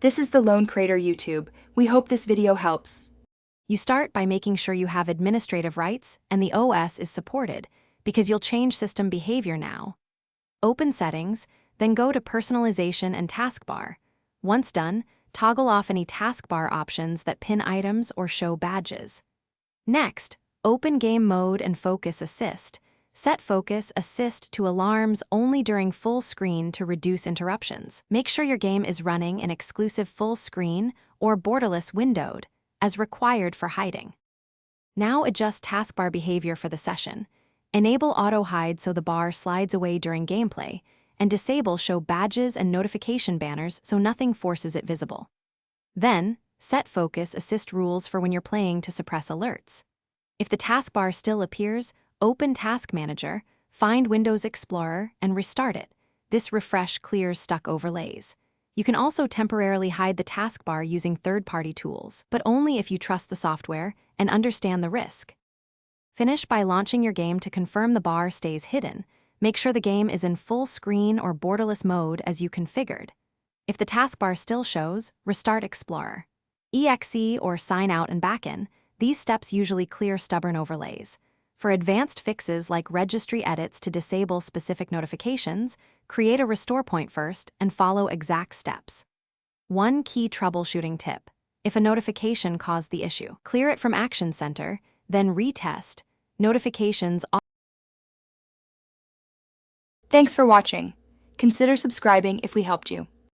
This is the Lone Crater YouTube. We hope this video helps. You start by making sure you have administrative rights and the OS is supported, because you'll change system behavior now. Open Settings, then go to Personalization and Taskbar. Once done, toggle off any taskbar options that pin items or show badges. Next, open Game Mode and Focus Assist. Set Focus Assist to alarms only during full screen to reduce interruptions. Make sure your game is running in exclusive full screen or borderless windowed, as required for hiding. Now adjust taskbar behavior for the session. Enable Auto Hide so the bar slides away during gameplay, and disable Show Badges and Notification Banners so nothing forces it visible. Then, set Focus Assist rules for when you're playing to suppress alerts. If the taskbar still appears, open Task Manager, find Windows Explorer, and restart it. This refresh clears stuck overlays. You can also temporarily hide the taskbar using third-party tools, but only if you trust the software and understand the risk. Finish by launching your game to confirm the bar stays hidden. Make sure the game is in full screen or borderless mode as you configured. If the taskbar still shows, restart Explorer. EXE or sign out and back in. These steps usually clear stubborn overlays. For advanced fixes like registry edits to disable specific notifications, create a restore point first and follow exact steps. One key troubleshooting tip: if a notification caused the issue, clear it from Action Center, then retest. Notifications. Thanks for watching. Consider subscribing if we helped you.